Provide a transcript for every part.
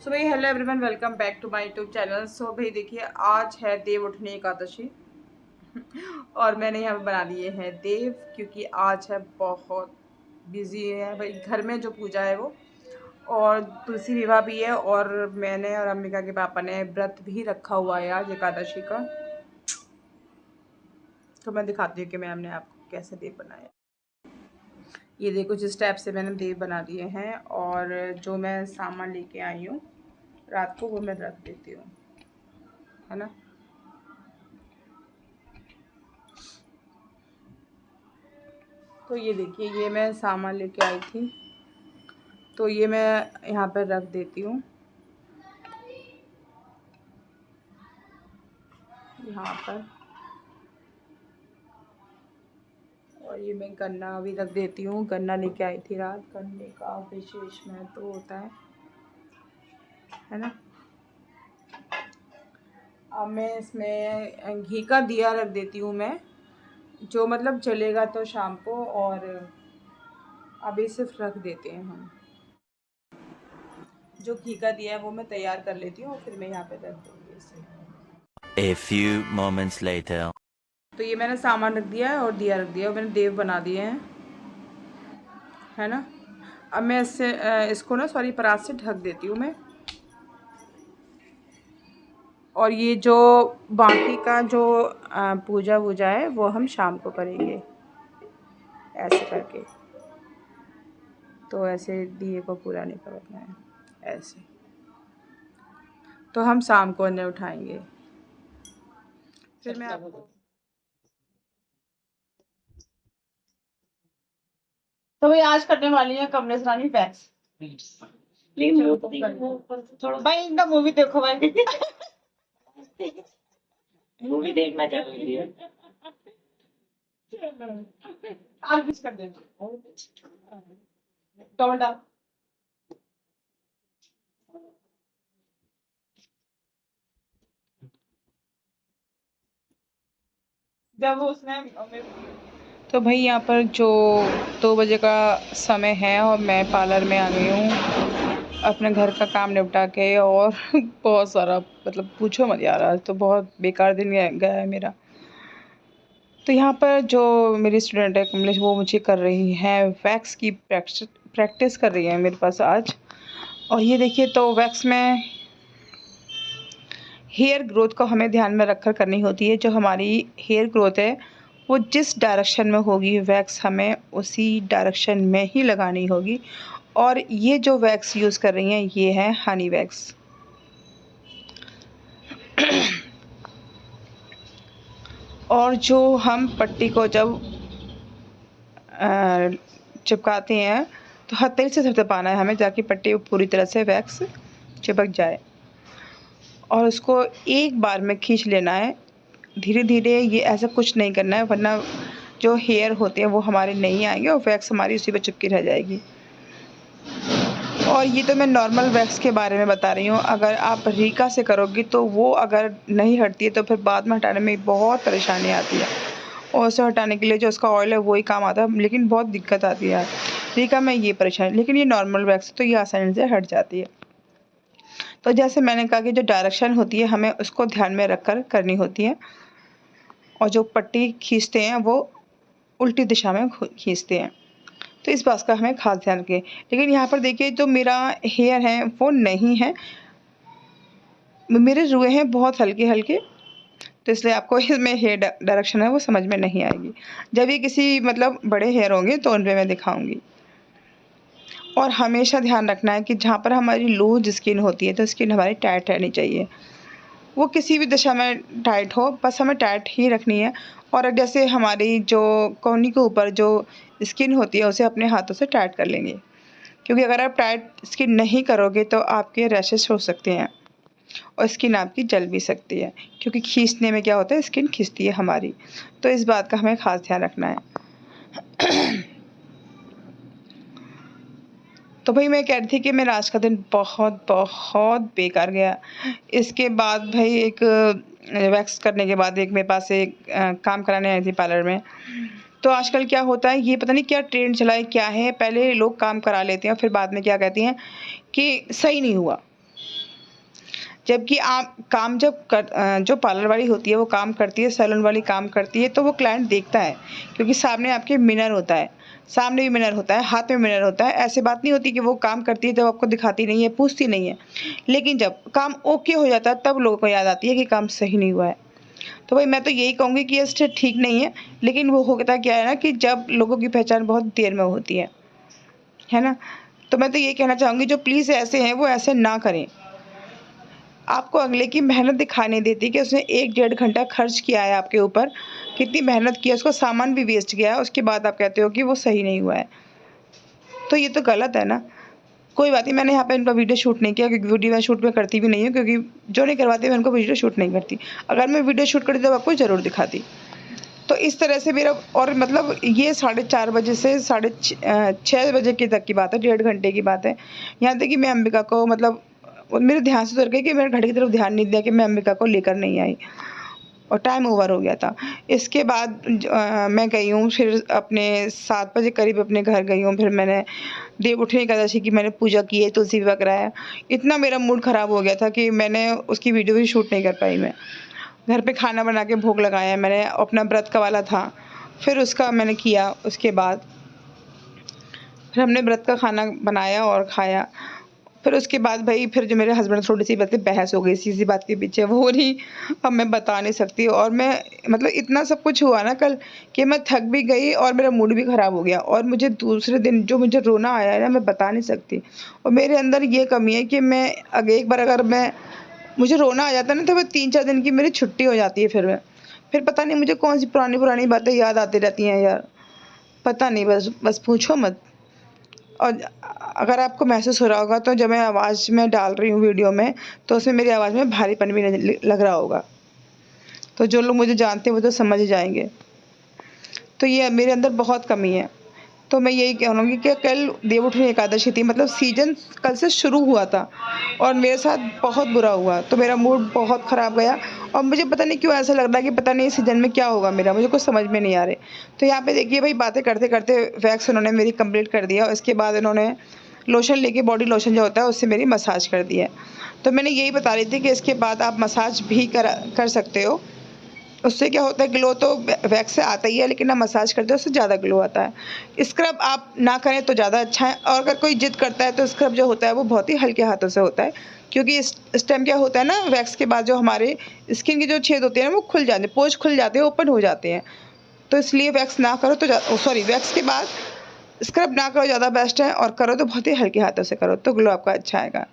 सो भाई hello everyone, welcome back to my YouTube channel. So भाई देखिए, आज है देव उठनी एकादशी और मैंने यहाँ पे बना लिए हैं देव, क्योंकि आज है बहुत बिजी है भाई घर में जो पूजा है वो, और तुलसी विवाह भी है, और मैंने और अम्बिका के पापा ने व्रत भी रखा हुआ है आज एकादशी का। तो मैं दिखाती हूँ कि मैम ने आपको कैसे देव बनाया। ये देखो, जिस टाइप से मैंने देव बना दिए हैं, और जो मैं सामान लेके आई हूँ रात को वो मैं रख देती हूँ, है ना। तो ये देखिए, ये मैं सामान लेके आई थी, तो ये मैं यहाँ पर रख देती हूँ, यहाँ पर। और ये मैं गन्ना भी रख देती हूँ, गन्ना लेके आई थी रात। गन्ने का विशेष महत्व होता है ना। अब मैं इसमें घी का दिया रख देती हूँ मैं, जो मतलब जलेगा तो शाम को, और अभी सिर्फ रख देते हैं हम। जो घी का दिया है वो मैं तैयार कर लेती हूँ, और फिर मैं यहाँ पे रख दूँगी इसे। A few moments later. तो ये मैंने सामान रख दिया है और दिया रख दिया, और मैंने देव बना दिए हैं, है ना। अब मैं इसको ना परात से ढक देती हूँ मैं। और ये जो बाकी का जो पूजा वूजा है वो हम शाम को करेंगे, ऐसे करके। तो ऐसे दिए को पूरा नहीं करना है, ऐसे। तो हम शाम को अंदर उठाएंगे। फिर मैं आपको तो भाई आज करने वाली है कमलेश रानी फैक्स। भाई इनका मूवी देखो भाई। मूवी देखना चाहती है। आज कुछ कर दे टमाटर। जब उसने तो भाई यहाँ पर जो 2 बजे का समय है, और मैं पार्लर में आ गई हूँ अपने घर का काम निपटा के। और बहुत सारा, मतलब पूछो मत यार, आज तो बहुत बेकार दिन गया है मेरा। तो यहाँ पर जो मेरी स्टूडेंट है कमलेश, वो मुझे कर रही है वैक्स की प्रैक्टिस कर रही है मेरे पास आज। और ये देखिए, तो वैक्स में हेयर ग्रोथ को हमें ध्यान में रखकर करनी होती है। जो हमारी हेयर ग्रोथ है वो जिस डायरेक्शन में होगी, वैक्स हमें उसी डायरेक्शन में ही लगानी होगी। और ये जो वैक्स यूज़ कर रही हैं ये है हनी वैक्स। और जो हम पट्टी को जब चिपकाते हैं तो हथेली से थपथपाना है हमें, ताकि पट्टी पूरी तरह से वैक्स चिपक जाए। और उसको एक बार में खींच लेना है धीरे धीरे। ये ऐसा कुछ नहीं करना है, वरना जो हेयर होते हैं वो हमारे नहीं आएंगे और वैक्स हमारी उसी पर चिपकी रह जाएगी। और ये तो मैं नॉर्मल वैक्स के बारे में बता रही हूँ। अगर आप रीका से करोगी तो वो अगर नहीं हटती है तो फिर बाद में हटाने में बहुत परेशानी आती है, और उसे हटाने के लिए जो उसका ऑयल है वही काम आता है, लेकिन बहुत दिक्कत आती है रीका में ये परेशानी। लेकिन ये नॉर्मल वैक्स तो ये आसानी से हट जाती है। तो जैसे मैंने कहा कि जो डायरेक्शन होती है हमें उसको ध्यान में रख कर करनी होती है, और जो पट्टी खींचते हैं वो उल्टी दिशा में खींचते हैं। तो इस बात का हमें खास ध्यान रखें। लेकिन यहाँ पर देखिए, जो मेरा हेयर है वो नहीं है, मेरे रुए हैं बहुत हल्के हल्के, तो इसलिए आपको इसमें हेयर डायरेक्शन है वो समझ में नहीं आएगी। जब ये किसी मतलब बड़े हेयर होंगे तो उन पर मैं दिखाऊंगी। और हमेशा ध्यान रखना है कि जहाँ पर हमारी लूज स्किन होती है तो स्किन हमारी टाइट रहनी चाहिए। वो किसी भी दिशा में टाइट हो, बस हमें टाइट ही रखनी है। और जैसे हमारी जो कोहनी के ऊपर जो स्किन होती है उसे अपने हाथों से टाइट कर लेंगे, क्योंकि अगर आप टाइट स्किन नहीं करोगे तो आपके रैशेस हो सकते हैं और स्किन आपकी जल भी सकती है, क्योंकि खींचने में क्या होता है, स्किन खींचती है हमारी। तो इस बात का हमें ख़ास ध्यान रखना है। तो भाई मैं कह रही थी कि मेरा आज का दिन बहुत बहुत बेकार गया। इसके बाद भाई एक वैक्स करने के बाद एक मेरे पास एक काम कराने आई थी पार्लर में। तो आजकल क्या होता है, ये पता नहीं क्या ट्रेंड चला है क्या है, पहले लोग काम करा लेते हैं फिर बाद में क्या कहती हैं कि सही नहीं हुआ। जबकि आप काम जो पार्लर वाली होती है वो काम करती है, सैलून वाली काम करती है, तो वो क्लाइंट देखता है, क्योंकि सामने आपके मिरर होता है, सामने भी मिरर होता है, हाथ में मिरर होता है। ऐसी बात नहीं होती कि वो काम करती है जब आपको दिखाती नहीं है, पूछती नहीं है, लेकिन जब काम ओके हो जाता है तब लोगों को याद आती है कि काम सही नहीं हुआ है। तो भाई मैं तो यही कहूँगी कि ये स्टेप ठीक नहीं है, लेकिन वो होता क्या है ना कि जब लोगों की पहचान बहुत देर में होती है ना? तो मैं तो ये कहना चाहूँगी जो प्लीज़ ऐसे हैं वो ऐसे ना करें। आपको अगले की मेहनत दिखाई नहीं देती कि उसने 1 डेढ़ घंटा खर्च किया है आपके ऊपर, कितनी मेहनत की है, उसका सामान भी वेस्ट किया है, उसके बाद आप कहते हो कि वो सही नहीं हुआ है। तो ये तो गलत है ना। कोई बात नहीं, मैंने यहाँ पे इनका वीडियो शूट नहीं किया, क्योंकि वीडियो मैं शूट में करती भी नहीं हूँ, क्योंकि जो नहीं करवाते मैं उनको वीडियो शूट नहीं करती। अगर मैं वीडियो शूट करती तो आपको ज़रूर दिखाती। तो इस तरह से मेरा, और मतलब ये 4:30 बजे से 6 बजे की तक की बात है, 1.5 घंटे की बात है। यहाँ तक कि मैं अंबिका को मतलब मेरे ध्यान से उतर गई कि मैंने घड़ी की तरफ ध्यान नहीं दिया कि मैं अंबिका को लेकर नहीं आई, और टाइम ओवर हो गया था। इसके बाद मैं गई हूँ, फिर अपने 7 बजे करीब अपने घर गई हूँ। फिर मैंने देवउठनी एकादशी की मैंने पूजा की है, तुलसी विवाह कराया। इतना मेरा मूड ख़राब हो गया था कि मैंने उसकी वीडियो भी शूट नहीं कर पाई मैं। घर पे खाना बना के भोग लगाया मैंने, अपना व्रत का वाला था, फिर उसका मैंने किया। उसके बाद फिर हमने व्रत का खाना बनाया और खाया। फिर उसके बाद भई फिर जो मेरे हस्बैंड थोड़ी-सी बात पे बहस हो गई इसी बात के पीछे, वो नहीं, अब मैं बता नहीं सकती। और मैं मतलब इतना सब कुछ हुआ ना कल कि मैं थक भी गई और मेरा मूड भी ख़राब हो गया, और मुझे दूसरे दिन जो मुझे रोना आया है ना, मैं बता नहीं सकती। और मेरे अंदर ये कमी है कि मैं एक बार अगर मुझे रोना आ जाता है ना, तो मैं 3-4 दिन की मेरी छुट्टी हो जाती है फिर पता नहीं मुझे कौन-सी पुरानी-पुरानी बातें याद आती रहती हैं यार। पता नहीं, बस पूछो मत। और अगर आपको महसूस हो रहा होगा तो जब मैं आवाज़ में डाल रही हूँ वीडियो में, तो उसमें मेरी आवाज़ में भारीपन भी लग रहा होगा। तो जो लोग मुझे जानते हैं वो तो समझ ही जाएँगे। तो ये मेरे अंदर बहुत कमी है। तो मैं यही कहूँगी कि कल देवउठनी एकादशी थी, मतलब सीज़न कल से शुरू हुआ था और मेरे साथ बहुत बुरा हुआ। तो मेरा मूड बहुत ख़राब गया, और मुझे पता नहीं क्यों ऐसा लग रहा है कि पता नहीं इस सीज़न में क्या होगा मेरा, मुझे कुछ समझ में नहीं आ रही। तो यहाँ पे देखिए भाई, बातें करते-करते वैक्स उन्होंने मेरी कंप्लीट कर दिया, और इसके बाद इन्होंने लोशन लेके, बॉडी लोशन जो होता है उससे मेरी मसाज कर दी है। तो मैंने यही बता रही थी कि इसके बाद आप मसाज भी कर सकते हो। उससे क्या होता है, ग्लो तो वैक्स से आता ही है, लेकिन आप मसाज करते हो उससे ज़्यादा ग्लो आता है। स्क्रब आप ना करें तो ज़्यादा अच्छा है, और अगर कोई ज़िद करता है तो स्क्रब जो होता है वो बहुत ही हल्के हाथों से होता है, क्योंकि इस टाइम क्या होता है ना, वैक्स के बाद जो हमारे स्किन के जो छेद होते हैं ना वो खुल जाते हैं, पोर्स खुल जाते हैं, ओपन हो जाते हैं। तो इसलिए वैक्स ना करो तो वैक्स के बाद स्क्रब ना करो, ज़्यादा बेस्ट है, और करो तो बहुत ही हल्के हाथों से करो, तो ग्लो आपका अच्छा आएगा।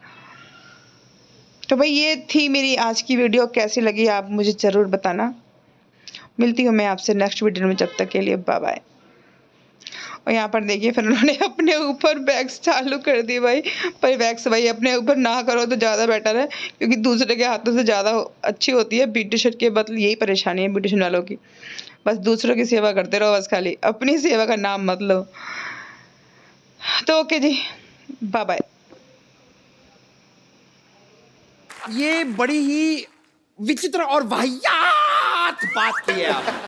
तो भाई ये थी मेरी आज की वीडियो, कैसी लगी आप मुझे ज़रूर बताना। मिलती हूँ मैं आपसे नेक्स्ट वीडियो में, जब तक के लिए बाय बाय। और यहाँ पर देखिए फिर उन्होंने अपने ऊपर वैक्स चालू कर दी भाई, पर वैक्स भाई अपने ऊपर ना करो तो ज़्यादा बेटर है, क्योंकि दूसरे के हाथों से ज़्यादा अच्छी होती है। ब्यूटिशियन के मतलब यही परेशानी है ब्यूटिशियन वालों की, बस दूसरों की सेवा करते रहो, बस खाली अपनी सेवा का नाम मत लो। तो ओके जी, बाय बाय। ये बड़ी ही विचित्र और वाहियात बात की है आपने।